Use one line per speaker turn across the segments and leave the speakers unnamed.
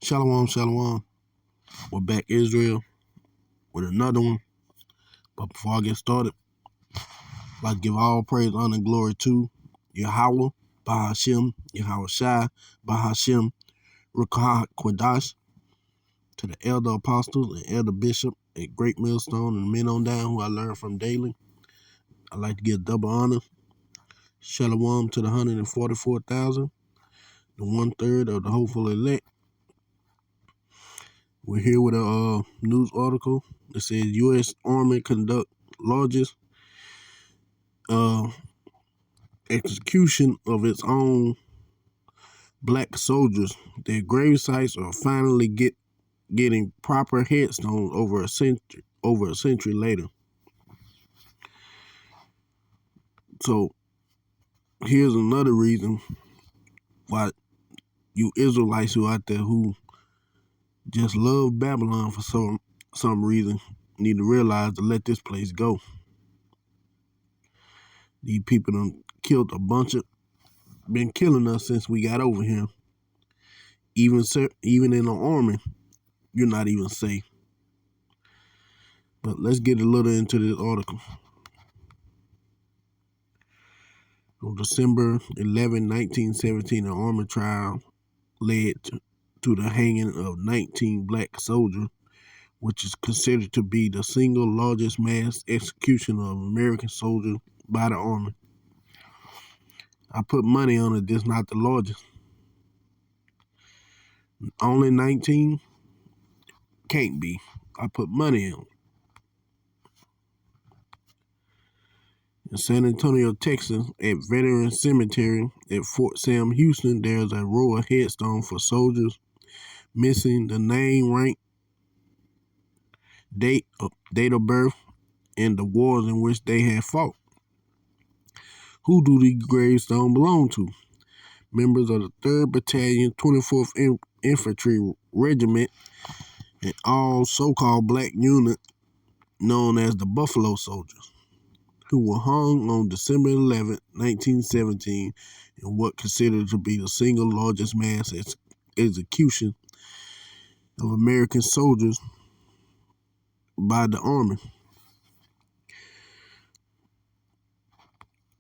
Shalom, shalom. We're back, Israel, with another one. But before I get started, I'd like to give all praise, honor, and glory to Yahweh, Bahashem, Yahweh Shai, Bahashem, Ruach Kwadash, to the elder apostles and elder bishop at Great Millstone and men on down who I learn from daily. I'd like to give double honor. Shalom to the 144,000, the 1/3 of the hopeful elect. We're here with a news article that says U.S. Army conduct largest execution of its own black soldiers. Their grave sites are finally getting proper headstones over a century later. So here's another reason why you Israelites who out there who just love Babylon for some reason need to realize to let this place go. These people done killed been killing us since we got over here. Even in the army, you're not even safe. But let's get a little into this article. On December 11, 1917, an army trial led to the hanging of 19 black soldiers, which is considered to be the single largest mass execution of American soldiers by the army. I put money on it, this not the largest. Only 19? Can't be. I put money on it. In San Antonio, Texas, at Veterans Cemetery at Fort Sam Houston, there's a royal headstone for soldiers missing the name, rank, date of birth, and the wars in which they had fought. Who do these gravestones belong to? Members of the 3rd Battalion, 24th Infantry Regiment, and all so-called black unit known as the Buffalo Soldiers, who were hung on December 11, 1917, in what considered to be the single largest mass execution of American soldiers by the Army.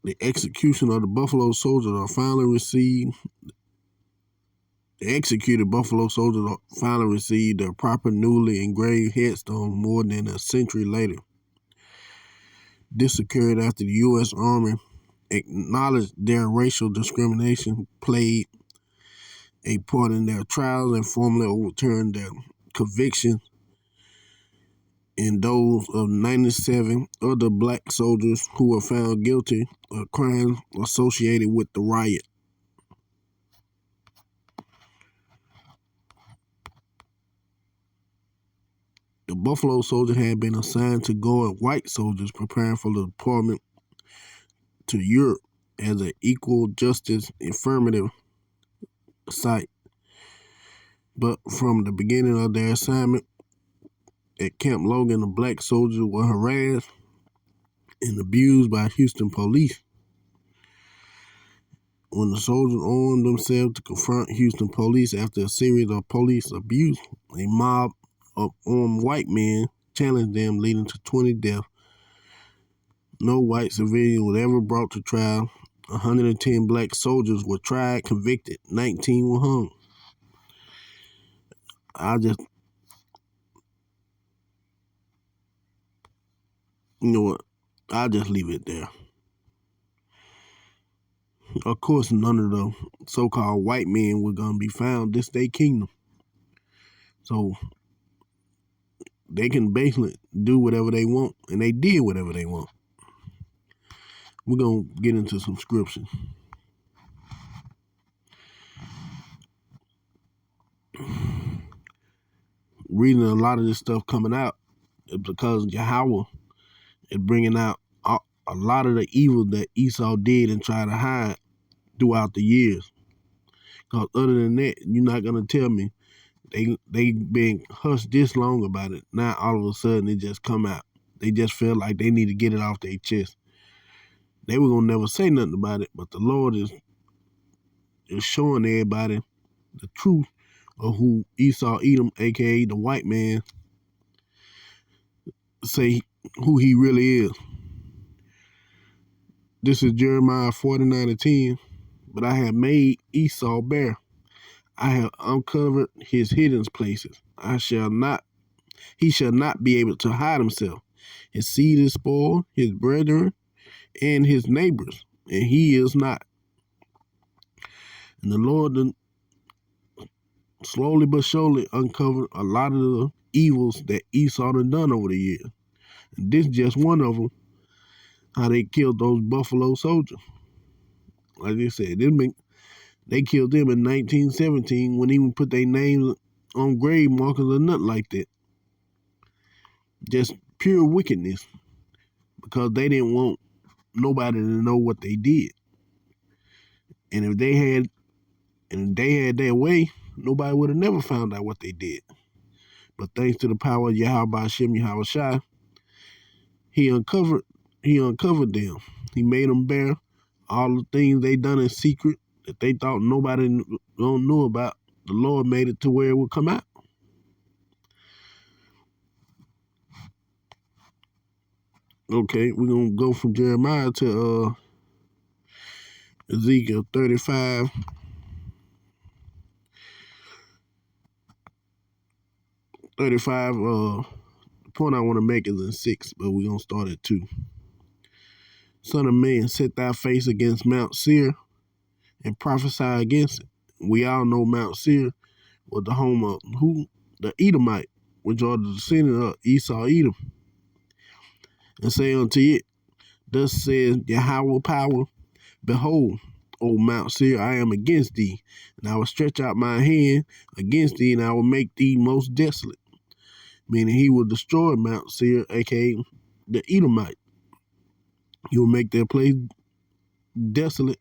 The execution of the Buffalo Soldiers the executed Buffalo Soldiers finally received their proper newly engraved headstone more than a century later. This occurred after the U.S. Army acknowledged their racial discrimination played a part in their trials and formally overturned their convictions in those of 97 other black soldiers who were found guilty of crimes associated with the riot. The Buffalo Soldier had been assigned to guard white soldiers preparing for the deployment to Europe as an equal justice affirmative site. But from the beginning of their assignment at Camp Logan, the black soldiers were harassed and abused by Houston police. When the soldiers armed themselves to confront Houston police after a series of police abuse, a mob of armed white men challenged them, leading to 20 deaths. No white civilian was ever brought to trial. 110 black soldiers were tried, convicted. 19 were hung. I'll just leave it there. Of course, none of the so-called white men were going to be found this day kingdom. So they can basically do whatever they want, and they did whatever they want. We're going to get into some scripture. Reading a lot of this stuff coming out is because Yahweh is bringing out a lot of the evil that Esau did and tried to hide throughout the years. Because other than that, you're not going to tell me they been hushed this long about it. Now all of a sudden it just come out. They just feel like they need to get it off their chest. They were going to never say nothing about it, but the Lord is showing everybody the truth of who Esau Edom, aka the white man, say who he really is. This is Jeremiah 49:10. But I have made Esau bare. I have uncovered his hidden places. He shall not be able to hide himself. His seed is spoiled, his brethren and his neighbors, and he is not. And the Lord slowly but surely uncovered a lot of the evils that Esau had done over the years. And this is just one of them, how they killed those Buffalo soldiers. Like they said, they killed them in 1917 when even put their names on grave markers or nothing like that. Just pure wickedness, because they didn't want nobody to know what they did. And if they had their way, nobody would have never found out what they did. But thanks to the power of Yahweh Hashem Yahweh Shai, he uncovered them. He made them bear all the things they done in secret that they thought nobody don't know about. The Lord made it to where it would come out. Okay, we're going to go from Jeremiah to Ezekiel 35. The point I want to make is in 6, but we're going to start at 2. Son of man, set thy face against Mount Seir and prophesy against it. We all know Mount Seir was the home of who? The Edomite, which are the descendants of Esau Edom. And say unto it, thus says Yahweh power, behold, O Mount Seir, I am against thee, and I will stretch out my hand against thee, and I will make thee most desolate. Meaning he will destroy Mount Seir, aka the Edomite. He will make their place desolate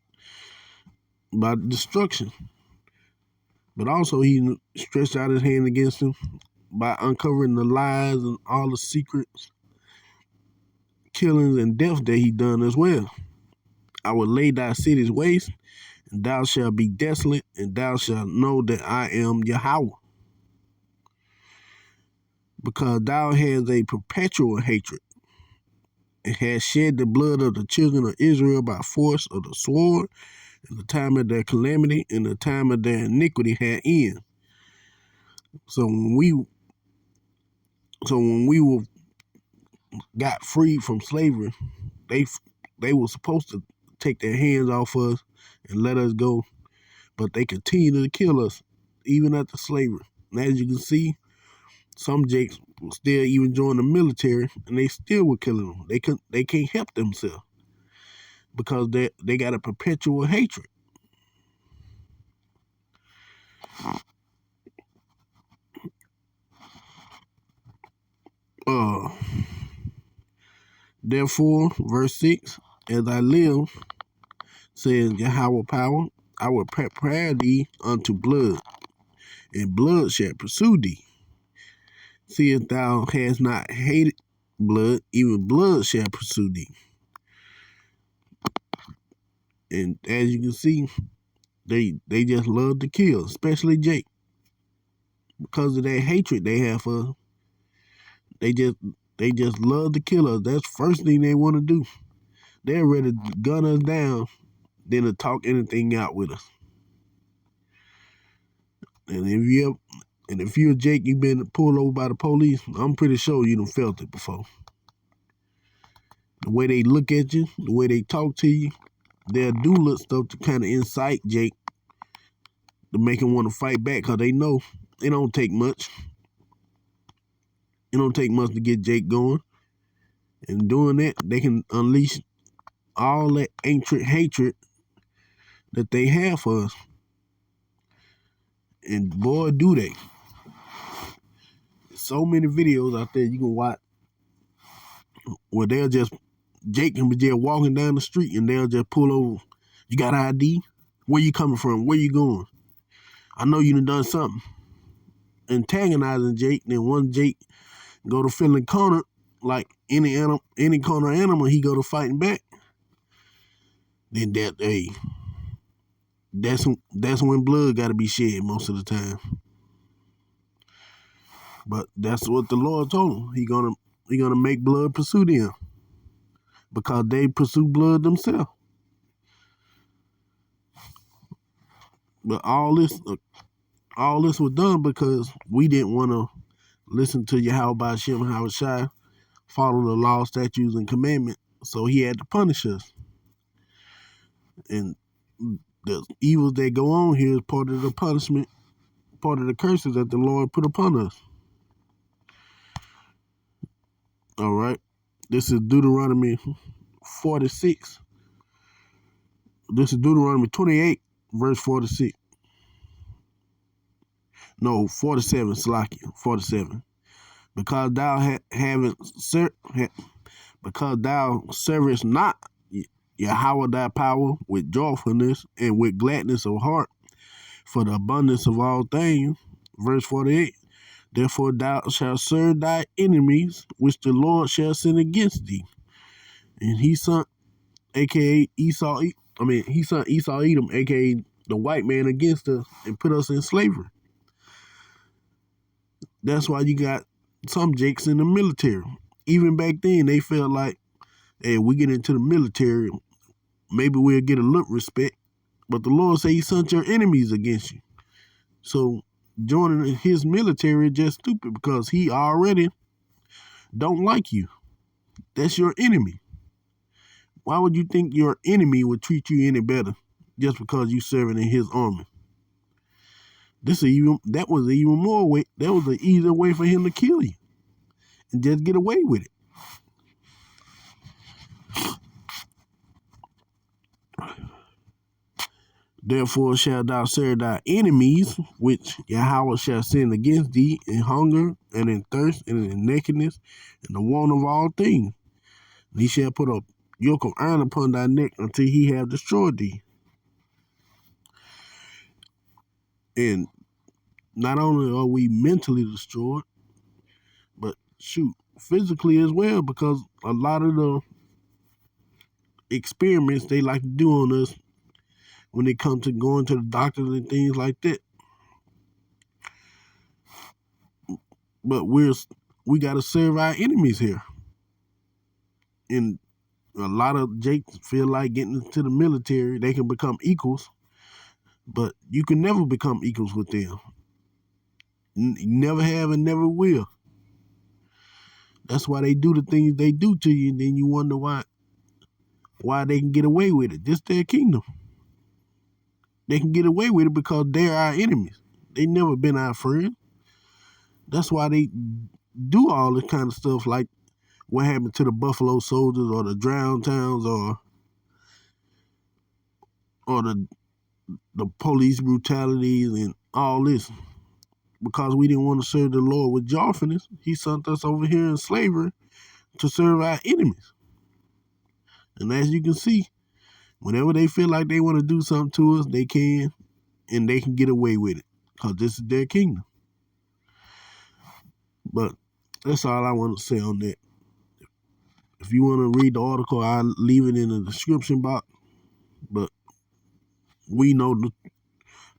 by destruction. But also he stretched out his hand against him by uncovering the lies and all the secrets, killings and death that he done as well. I will lay thy cities waste, and thou shalt be desolate, and thou shalt know that I am Yahweh. Because thou hast a perpetual hatred, and hast shed the blood of the children of Israel by force of the sword, and the time of their calamity and the time of their iniquity had end. So when we got freed from slavery, they were supposed to take their hands off us and let us go, but they continued to kill us even after slavery. And as you can see, some jakes will still even join the military, and they still were killing them. They can't help themselves because they got a perpetual hatred. Therefore, verse 6, as I live, says Yahweh power, I will prepare thee unto blood, and blood shall pursue thee. See, if thou hast not hated blood, even blood shall pursue thee. And as you can see, they just love to kill, especially Jake. Because of that hatred they have for us. They just love to kill us. That's the first thing they want to do. They're ready to gun us down than to talk anything out with us. And if you're Jake, you've been pulled over by the police, I'm pretty sure you done felt it before. The way they look at you, the way they talk to you, they'll do little stuff to kind of incite Jake to make him want to fight back, because they know it don't take much. It don't take much to get Jake going. And doing that, they can unleash all that ancient hatred that they have for us. And boy, do they. So many videos out there you can watch where Jake can be just walking down the street and they'll just pull over. You got ID? Where you coming from? Where you going? I know you done something. Antagonizing Jake, then one Jake go to feeling cornered like any corner animal, he go to fighting back. Then that's when blood got to be shed most of the time. But that's what the Lord told him. He gonna make blood pursue them because they pursue blood themselves. But all this was done because we didn't want to listen to Yahweh Shem Hawashai, follow the law, statutes, and commandments. So he had to punish us. And the evils that go on here is part of the punishment, part of the curses that the Lord put upon us. All right. This is Deuteronomy 46. This is Deuteronomy 28, verse 46. No, 47, Salakia, 47. Because thou because thou servest not Yahweh thy power with joyfulness and with gladness of heart for the abundance of all things. Verse 48. Therefore thou shalt serve thy enemies, which the Lord shall send against thee. And he sent, aka Esau, he sent Esau Edom, aka the white man, against us and put us in slavery. That's why you got some jakes in the military. Even back then, they felt like, hey, we get into the military, maybe we'll get a little respect. But the Lord said he sent your enemies against you. So joining his military is just stupid because he already don't like you. That's your enemy. Why would you think your enemy would treat you any better just because you serving in his army? That was an easier way for him to kill you and just get away with it. Therefore shalt thou serve thy enemies, which Yahweh shall send against thee in hunger and in thirst and in nakedness and the want of all things. And he shall put a yoke of iron upon thy neck until he have destroyed thee. And not only are we mentally destroyed, but physically as well, because a lot of the experiments they like to do on us when it comes to going to the doctors and things like that. But we got to serve our enemies here. And a lot of jakes feel like getting into the military, they can become equals, but you can never become equals with them. You never have and never will. That's why they do the things they do to you, and then you wonder why they can get away with it. This their kingdom. They can get away with it because they're our enemies. They never been our friends. That's why they do all this kind of stuff, like what happened to the Buffalo Soldiers or the Drowned Towns or the police brutalities and all this. Because we didn't want to serve the Lord with joyfulness, he sent us over here in slavery to serve our enemies. And as you can see, whenever they feel like they want to do something to us, they can, and they can get away with it because this is their kingdom. But that's all I want to say on that. If you want to read the article, I'll leave it in the description box. But we know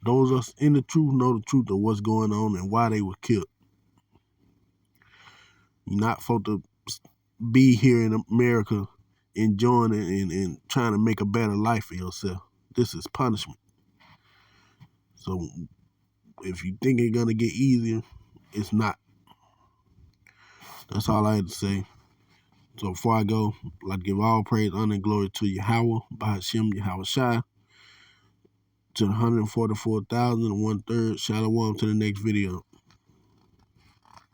those of us in the truth know the truth of what's going on and why they were killed. You're not supposed to be here in America enjoying it and trying to make a better life for yourself. This is punishment. So if you think it's going to get easier, it's not. That's all I had to say. So before I go, I'd like to give all praise, honor, and glory to Yahweh, Bahashem, Yahawashi, to the 144,001 third. Shalom to the next video.